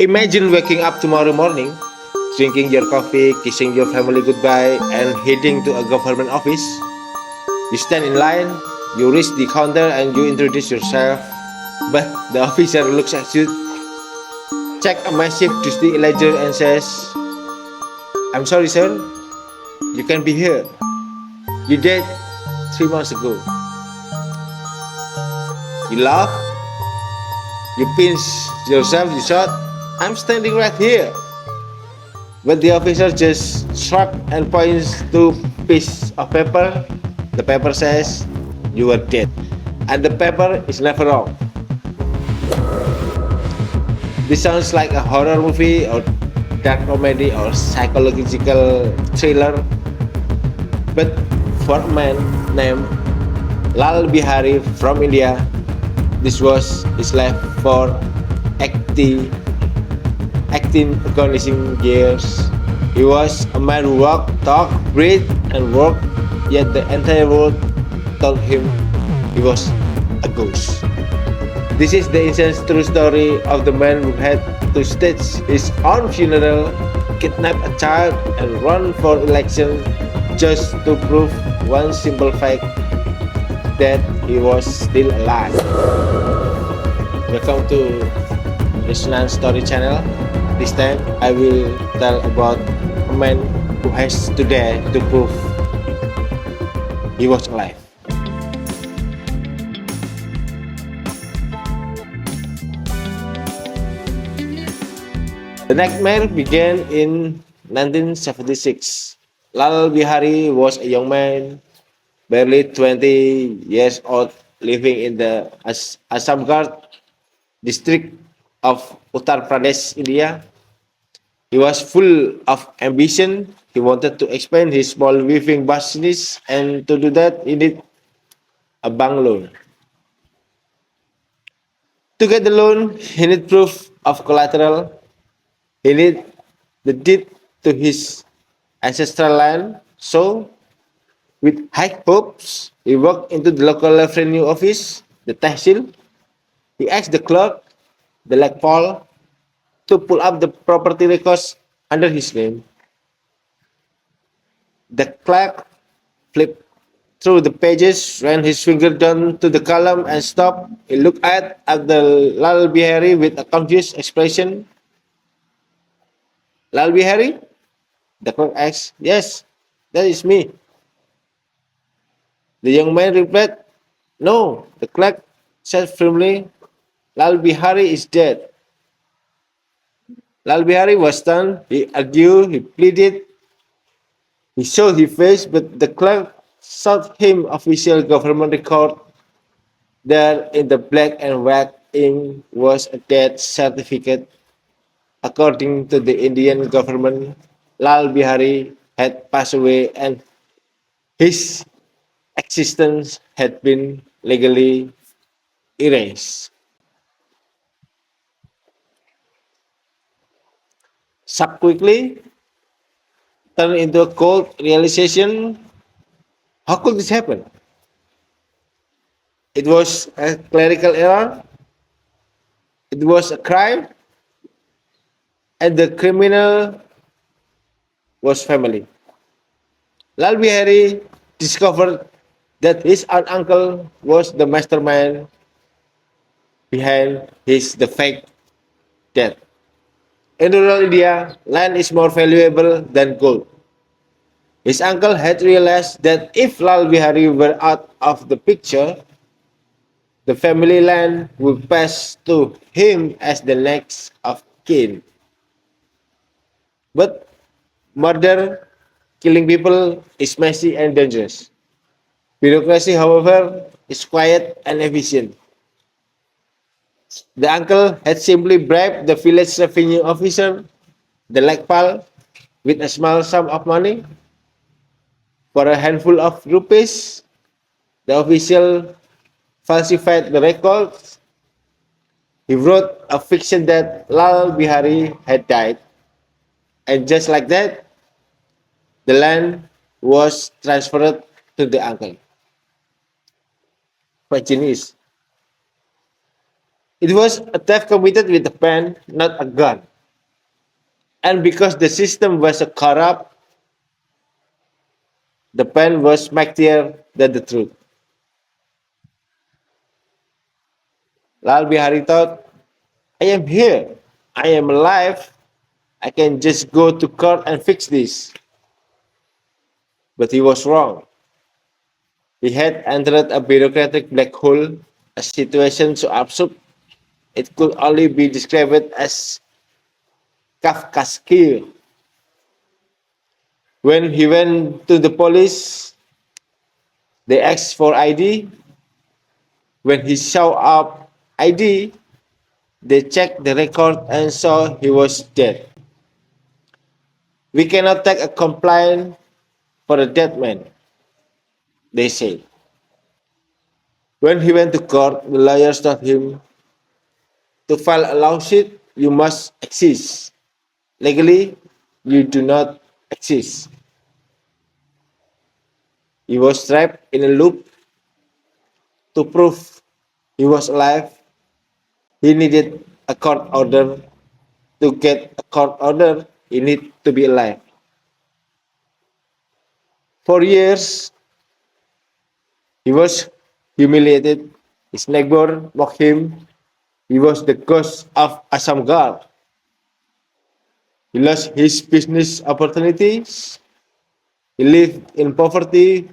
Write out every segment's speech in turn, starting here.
Imagine waking up tomorrow morning, drinking your coffee, kissing your family goodbye, and heading to a government office. You stand in line, you reach the counter, and you introduce yourself. But the officer looks at you, check a massive dusty ledger, and says, "I'm sorry, sir, you can't be here. You died 3 months ago." You laugh, you pinch yourself, you shout, "I'm standing right here." But the officer just shrugs and points to a piece of paper. The paper says, "You are dead." And the paper is never wrong. This sounds like a horror movie or dark comedy or psychological thriller. But for a man named Lal Bihari from India, this was his life for 80 18 agonizing years. He was a man who walked, talked, breathed, and worked, yet the entire world told him he was a ghost. This is the insane true story of the man who had to stage his own funeral, kidnap a child, and run for election just to prove one simple fact that he was still alive. Welcome to Resonance Story Channel. This time I will tell about a man who has to dare to prove he was alive. The nightmare began in 1976. Lal Bihari was a young man, barely 20 years old, living in the Asamgarh district of Uttar Pradesh, India. He was full of ambition. He wanted to expand his small weaving business, and to do that, he needed a bank loan. To get the loan, he needed proof of collateral. He needed the deed to his ancestral land. So, with high hopes, he walked into the local revenue office, the Tehsil. He asked the clerk, the Lekpal, to pull up the property records under his name. The clerk flipped through the pages, ran his finger down to the column and stopped. He looked at the Lal Bihari with a confused expression. "Lal Bihari?" The clerk asked. "Yes, that is me." The young man replied, "No." The clerk said firmly, "Lal Bihari is dead." Lal Bihari was stunned. He argued, he pleaded, he showed his face, but the clerk showed him official government record. There in the black and white ink was a death certificate. According to the Indian government, Lal Bihari had passed away and his existence had been legally erased. Shock quickly turned into a cold realization. How could this happen? It was a clerical error, it was a crime, and the criminal was family. Lal Bihari discovered that his aunt uncle was the mastermind behind the fake death. In rural India, land is more valuable than gold. His uncle had realized that if Lal Bihari were out of the picture, the family land would pass to him as the next of kin. But murder, killing people, is messy and dangerous. Bureaucracy, however, is quiet and efficient. The uncle had simply bribed the village revenue officer, the Lekpal, with a small sum of money. For a handful of rupees, the official falsified the records. He wrote a fiction that Lal Bihari had died, and just like that, the land was transferred to the uncle. Quite genius. It was a theft committed with a pen, not a gun. And because the system was a corrupt, the pen was mightier than the truth. Lal Bihari thought, I am here. I am alive. I can just go to court and fix this. But he was wrong. He had entered a bureaucratic black hole, a situation so absurd it could only be described as Kafkaesque. When he went to the police, they asked for ID. When he showed up ID, they checked the record and saw he was dead. We cannot take a complaint for a dead man, they said. When he went to court, the lawyers told him to file a lawsuit, you must exist. Legally, you do not exist. He was trapped in a loop. To prove he was alive, he needed a court order. To get a court order, he needed to be alive. For years, he was humiliated. His neighbor mocked him. He was the ghost of Asam. He lost his business opportunities. He lived in poverty,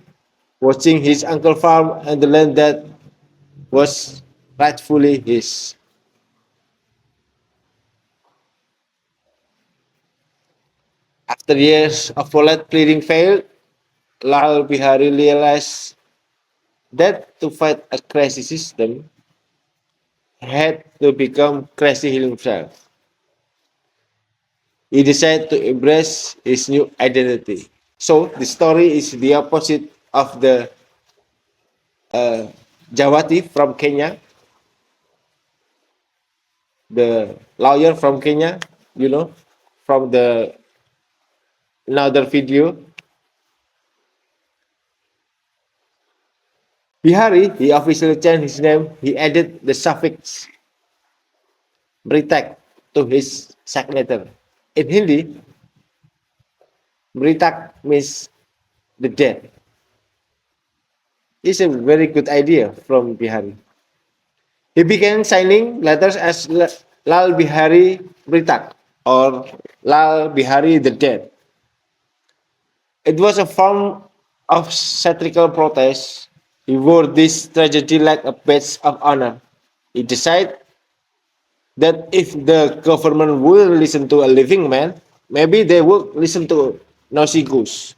watching his uncle farm and the land that was rightfully his. After years of polite pleading failed, Lal Bihari realized that to fight a crazy system, he had to become crazy himself. He decided to embrace his new identity. So the story is the opposite of the Jawati from Kenya, the lawyer from Kenya, you know, from the another video. Bihari, he officially changed his name. He added the suffix Mritak to his signature. In Hindi, Mritak means the dead. It's a very good idea from Bihari. He began signing letters as Lal Bihari Mritak or Lal Bihari the Dead. It was a form of satirical protest. He wore this tragedy like a badge of honor. He decided that if the government will listen to a living man, maybe they would listen to Nosy Goose.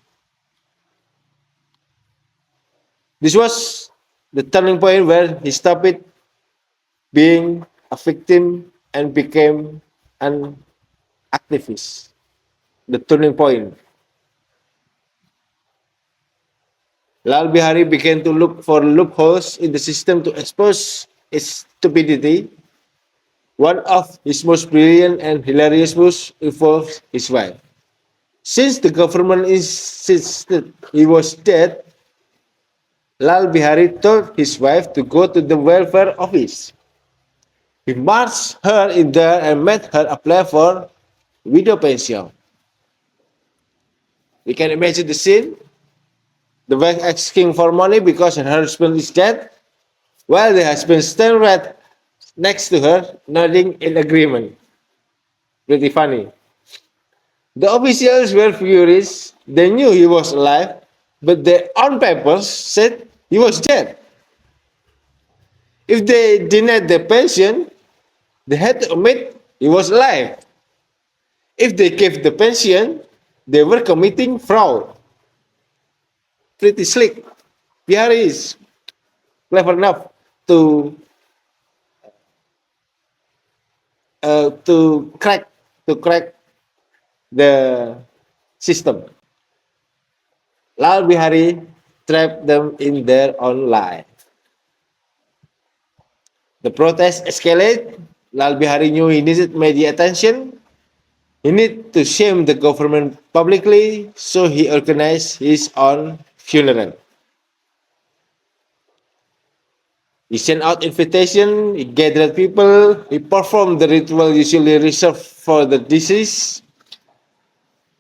This was the turning point where he stopped being a victim and became an activist. The turning point. Lal Bihari began to look for loopholes in the system to expose its stupidity. One of his most brilliant and hilarious moves involved his wife. Since the government insisted he was dead, Lal Bihari told his wife to go to the welfare office. He marched her in there and made her apply for widow pension. You can imagine the scene. The wife asking for money because her husband is dead, while the husband stands right next to her, nodding in agreement. Pretty funny. The officials were furious. They knew he was alive, but their own papers said he was dead. If they denied the pension, they had to admit he was alive. If they gave the pension, they were committing fraud. Pretty slick. Bihari is clever enough to to crack the system. Lal Bihari trapped them in their own lie. The protest escalated. Lal Bihari knew he needed media attention. He needed to shame the government publicly, so he organized his own funeral. He sent out invitation, he gathered people, he performed the ritual usually reserved for the deceased.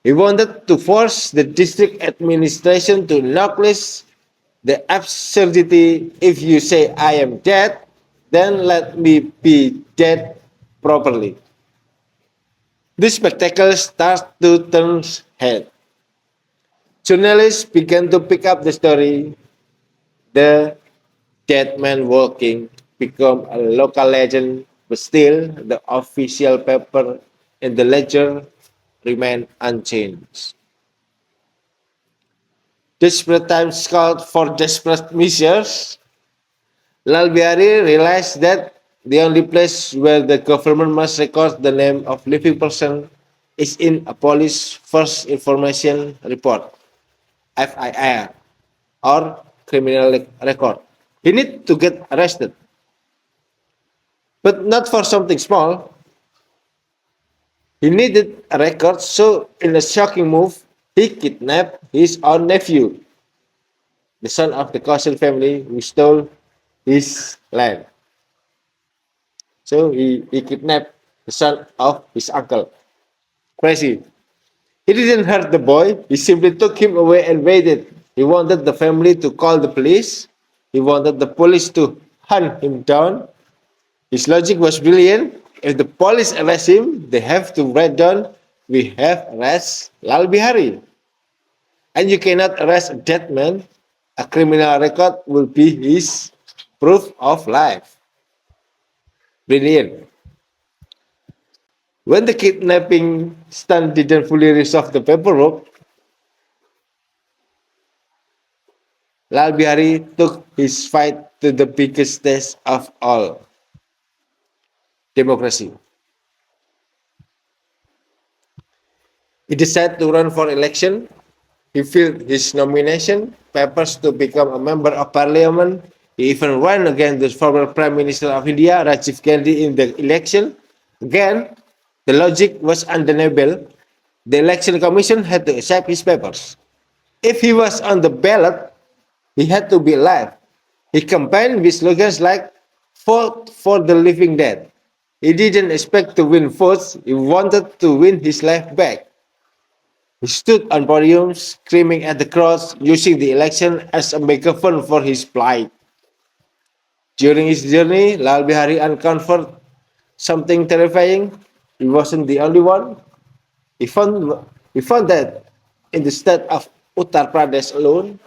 He wanted to force the district administration to acknowledge the absurdity. If you say I am dead, then let me be dead properly. This spectacle starts to turn head. Journalists began to pick up the story. The dead man walking became a local legend, but still the official paper in the ledger remained unchanged. Desperate times called for desperate measures. Lal Bihari realized that the only place where the government must record the name of living person is in a police first information report (FIR) or criminal record. He need to get arrested, but not for something small. He needed a record, so in a shocking move, he kidnapped his own nephew, the son of the Kaushal family who stole his land. So he kidnapped the son of his uncle. Crazy. He didn't hurt the boy, he simply took him away and waited. He wanted the family to call the police. He wanted the police to hunt him down. His logic was brilliant. If the police arrest him, they have to write down, we have arrested Lal Bihari. And you cannot arrest a dead man. A criminal record will be his proof of life. Brilliant. When the kidnapping stunt didn't fully resolve the paperwork, Lal Bihari took his fight to the biggest test of all, democracy. He decided to run for election. He filled his nomination papers to become a member of parliament. He even ran against the former Prime Minister of India, Rajiv Gandhi, in the election. Again, the logic was undeniable. The election commission had to accept his papers. If he was on the ballot, he had to be alive. He campaigned with slogans like "Vote for the living dead." He didn't expect to win votes. He wanted to win his life back. He stood on podiums, screaming at the crowds, using the election as a megaphone for his plight. During his journey, Lal Bihari uncovered something terrifying. He wasn't the only one. He found that in the state of Uttar Pradesh alone,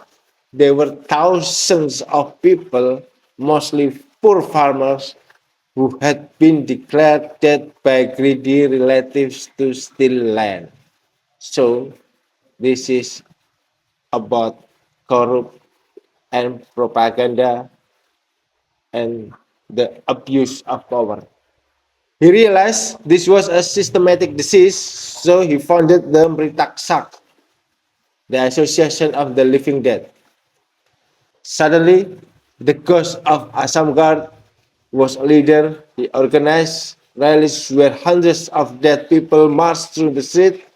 there were thousands of people, mostly poor farmers, who had been declared dead by greedy relatives to steal land. So, this is about corrupt and propaganda and the abuse of power. He realized this was a systematic disease, so he founded the Mritak Sak, the Association of the Living Dead. Suddenly, the ghost of Assam Guard was a leader. He organized rallies where hundreds of dead people marched through the street.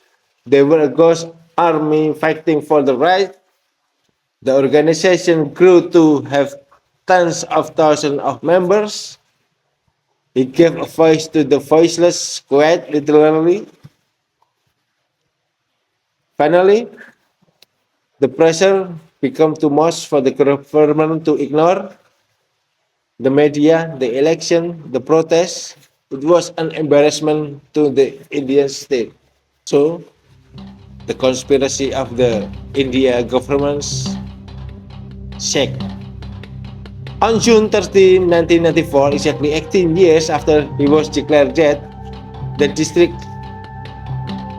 They were a ghost army fighting for the right. The organization grew to have tens of thousands of members. He gave a voice to the voiceless, quite literally. Finally, the pressure became too much for the government to ignore. The media, the election, the protests. It was an embarrassment to the Indian state. So, the conspiracy of the India governments shake. On June 13, 1994, exactly 18 years after he was declared dead, the district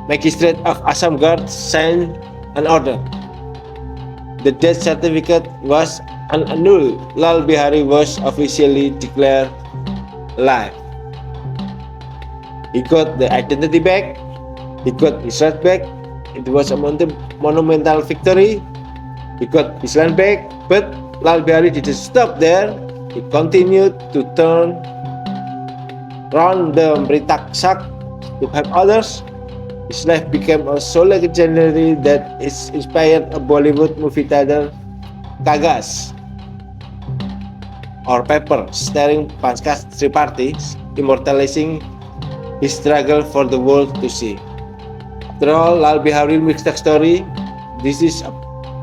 magistrate of Assam Guard signed an order. The death certificate was annulled. Lal Bihari was officially declared alive. He got the identity back. He got his right back. It was a monumental victory. He got his land back, but Lal Bihari didn't stop there. He continued to turn around the Mritak Sak to help others. His life became so legendary that it inspired a Bollywood movie titled Kagas. or paper, starring Pankaj Tripathi, immortalizing his struggle for the world to see. After all, Lal Bihari Mixed story, this is a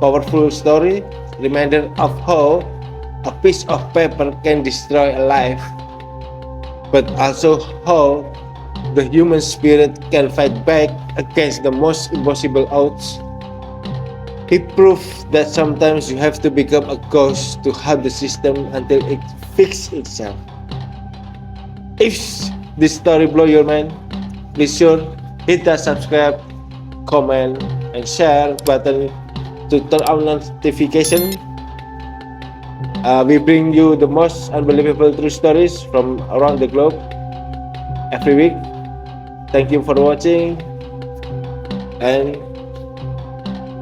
powerful story, reminder of how a piece of paper can destroy a life, but also how the human spirit can fight back against the most impossible odds. He proved that sometimes you have to become a ghost to help the system until it fixes itself. If this story blow your mind, please sure hit that subscribe, comment, and share button to turn on notification. We bring you the most unbelievable true stories from around the globe every week. Thank you for watching, and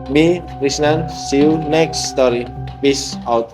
me, Krishnan, see you next story. Peace out.